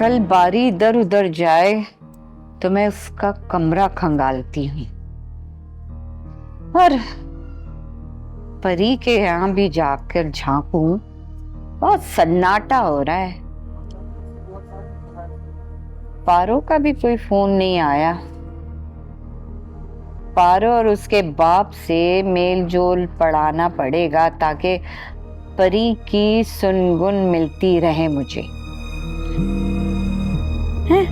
कल बारी इधर उधर जाए तो मैं उसका कमरा खंगालती हूँ, और परी के यहाँ भी जाकर झांकूं, बहुत सन्नाटा हो रहा है। पारो का भी कोई फोन नहीं आया। पारो और उसके बाप से मेल जोल पढ़ाना पड़ेगा ताकि परी की सुनगुन मिलती रहे मुझे। हैं?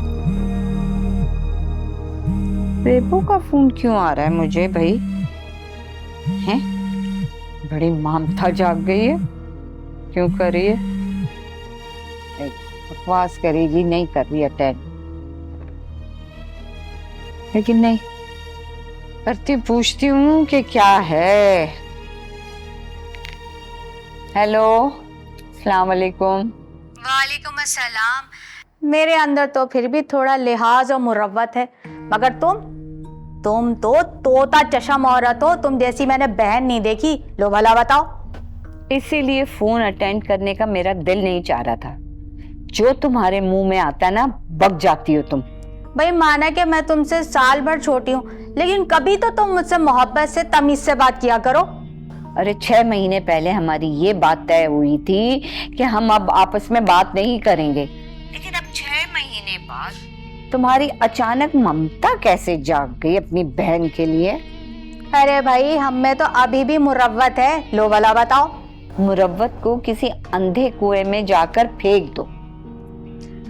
बेबू का फोन क्यों आ रहा है मुझे भाई? हैं? बड़ी ममता जाग गई है, क्यों कर रही है? बकवास करेगी, नहीं कर रही अटेंड, लेकिन नहीं करती, पूछती हूँ कि क्या है। हेलो, अस्सलाम वालेकुम। वालेकुम अस्सलाम। मेरे अंदर तो फिर भी थोड़ा लिहाज और मुरव्वत है, मगर तुम तो तोता चशम औरत हो, तुम जैसी मैंने बहन नहीं देखी। लो भला बताओ। इसीलिए फोन अटेंड करने का मेरा दिल नहीं चाह रहा था। जो तुम्हारे मुंह में आता है ना, बक जाती हो तुम। भाई माना कि मैं तुमसे साल भर छोटी हूँ, लेकिन कभी तो तुम मुझसे मोहब्बत से तमीज से बात किया करो। अरे 6 महीने पहले हमारी ये बात तय हुई थी कि हम अब आपस में बात नहीं करेंगे, लेकिन अब 6 महीने बाद तुम्हारी अचानक ममता कैसे जाग गई अपनी बहन के लिए? अरे भाई, हम में तो अभी भी मुरव्वत है। लो भला बताओ। मुरव्वत को किसी अंधे कुएं में जाकर फेंक दो।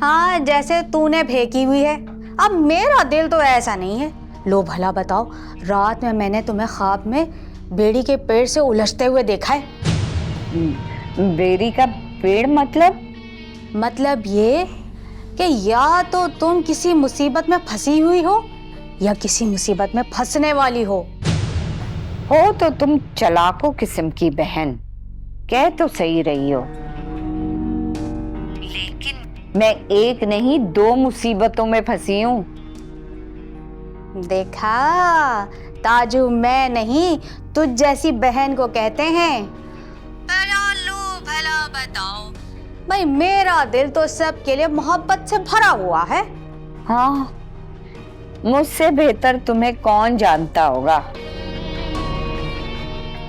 हाँ, जैसे तूने फेंकी हुई है। अब मेरा दिल तो ऐसा नहीं है। लो भला बताओ, रात में मैंने तुम्हें ख्वाब में बेड़ी के पेड़ से उलझते हुए देखा है। बेरी का पेड़ मतलब ये कि या तो तुम किसी मुसीबत में फंसी हुई हो या किसी मुसीबत में फंसने वाली हो तो तुम चालाको किस्म की बहन, कह तो सही रही हो, लेकिन मैं एक नहीं 2 मुसीबतों में फंसी हूँ। देखा, ताजू मैं नहीं, तुझ जैसी बहन को कहते हैं। भला लो भला बताओ। भाई मेरा दिल तो सबके लिए मोहब्बत से भरा हुआ है। हाँ, मुझसे बेहतर तुम्हें कौन जानता होगा।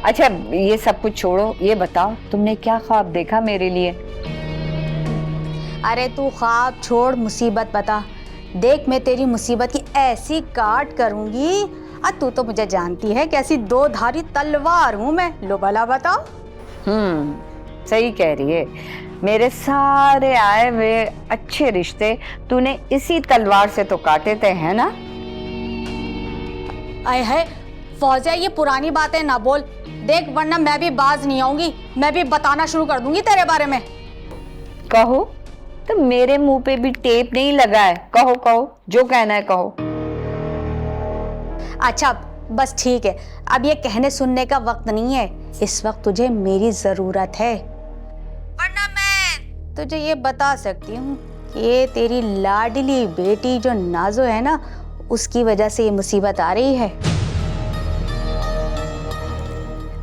अच्छा, ये सब कुछ छोड़ो, ये बताओ तुमने क्या ख्वाब देखा मेरे लिए? अरे तू ख्वाब छोड़, मुसीबत बता। देख, मैं तेरी मुसीबत की ऐसी काट करूंगी। तू तो मुझे जानती है, कैसी 2 धारी तलवार हूं मैं। लो भला बताओ। सही कह रही है। मेरे सारे आए हुए अच्छे रिश्ते तूने इसी तलवार से तो काटे थे, है ना? आए है फौजिया, ये पुरानी बातें ना बोल। देख, वरना मैं भी बाज नहीं आऊंगी, मैं भी बताना शुरू कर दूंगी तेरे बारे में। कहो, तो मेरे मुंह पे भी टेप नहीं लगा है। कहो कहो, जो कहना है कहो। अच्छा बस ठीक है, अब ये कहने सुनने का वक्त नहीं है। इस वक्त तुझे मेरी जरूरत है, वरना मैं तुझे ये बता सकती हूँ कि ये तेरी लाडली बेटी जो नाजो है ना, उसकी वजह से ये मुसीबत आ रही है।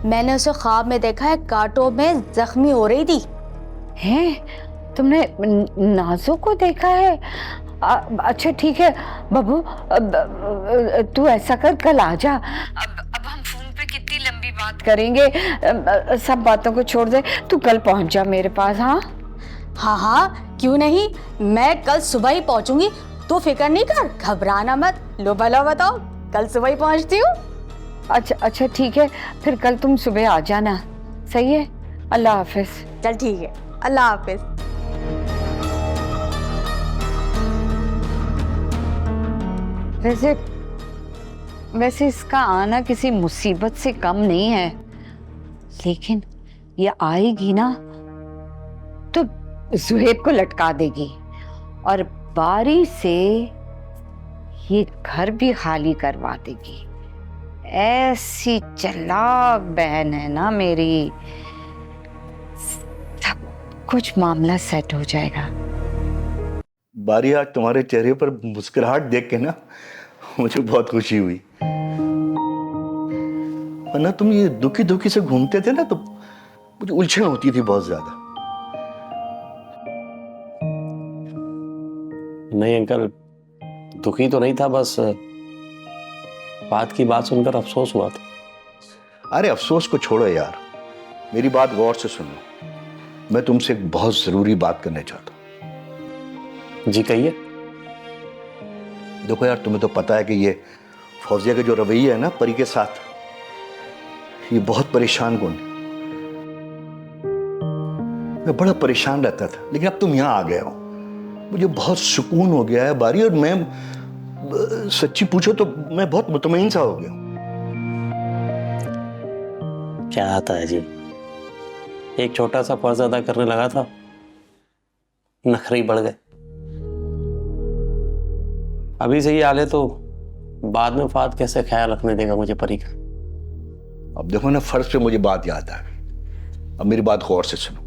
मैंने उसे ख्वाब में देखा है, कांटों में जख्मी हो रही थी। हैं? तुमने नाजो को देखा है? अच्छा ठीक है बाबू, तू ऐसा कर, कल आ जा। अब हम फोन पे कितनी लंबी बात करेंगे। सब बातों को छोड़ दे, तू कल पहुंच जा मेरे पास। हाँ हाँ, क्यों नहीं, मैं कल सुबह ही पहुंचूंगी। तू फिक्र नहीं कर, घबराना मत। लो भला बताओ, कल सुबह ही पहुंचती हूँ। अच्छा ठीक है, फिर कल तुम सुबह आ जाना, सही है? अल्लाह हाफिज। चल ठीक है, अल्लाह हाफिज। वैसे इसका आना किसी मुसीबत से कम नहीं है, लेकिन ये आएगी ना तो जुहेब को लटका देगी और बारी से ये घर भी खाली करवा देगी। ऐसी चालाक बहन है ना मेरी, सब कुछ मामला सेट हो जाएगा। बारी, आज तुम्हारे चेहरे पर मुस्कुराहट देख के ना मुझे बहुत खुशी हुई। वरना तुम ये दुखी दुखी से घूमते थे ना, तो मुझे उलझन होती थी बहुत ज्यादा। नहीं अंकल, दुखी तो नहीं था, बस बात की बात सुनकर अफसोस हुआ था। अरे अफसोस को छोड़ो यार, मेरी बात गौर से सुनो। मैं तुमसे एक बहुत जरूरी बात करना चाहता हूं। जी कहिए। देखो यार, तुम्हें तो पता है कि ये फौजिया के जो रवैया है ना परी के साथ, ये बहुत परेशान कौन। मैं बड़ा परेशान रहता था, लेकिन अब तुम यहां आ गए हो, मुझे बहुत सुकून हो गया है बारी। और मैं सच्ची पूछो तो मैं बहुत मुतमईन सा हो गया हूं। क्या आता है जी, एक छोटा सा फर्ज अदा करने लगा था, नखरे ही बढ़ गए। अभी से ये हाल है तो बाद में फात कैसे ख्याल रखने देगा मुझे परी का। अब देखो ना, फर्ज पे मुझे बात याद आ गई। अब मेरी बात गौर से सुनो।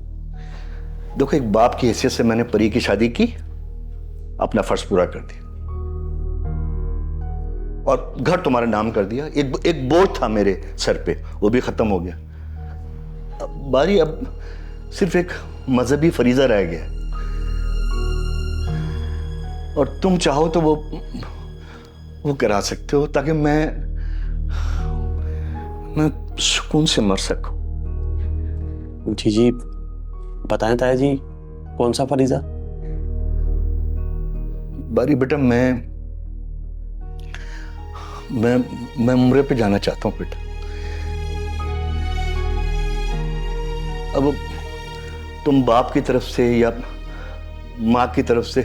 देखो, एक बाप की हैसियत से मैंने परी की शादी की, अपना फर्ज पूरा कर दिया और घर तुम्हारे नाम कर दिया। एक बोझ था मेरे सर पे, वो भी खत्म हो गया। अब बारी अब सिर्फ एक मजहबी फरीजा रह गया, और तुम चाहो तो वो करा सकते हो, ताकि मैं सुकून से मर सकूं। जी बताएं ताया जी, कौन सा फरीजा? बारी बेटा, मैं उम्रे पे जाना चाहता हूं बेटा। अब तुम बाप की तरफ से या माँ की तरफ से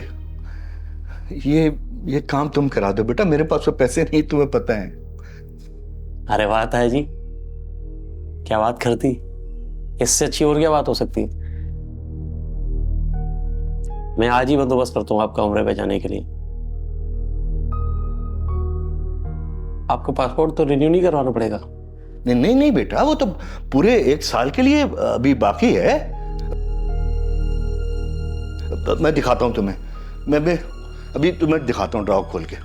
ये काम तुम करा दो बेटा। मेरे पास तो पैसे नहीं, तुम्हें पता है। अरे वाह ताया जी, क्या बात करती, इससे अच्छी और क्या बात हो सकती है। मैं आज ही बंदोबस्त करता हूँ आपका उम्रे पे जाने के लिए। आपको पासपोर्ट तो रिन्यू नहीं करवाना पड़ेगा। नहीं बेटा, वो तो पूरे 1 साल के लिए अभी बाकी है। मैं दिखाता हूं तुम्हें, मैं अभी तुम्हें दिखाता हूं ड्रॉ खोल के।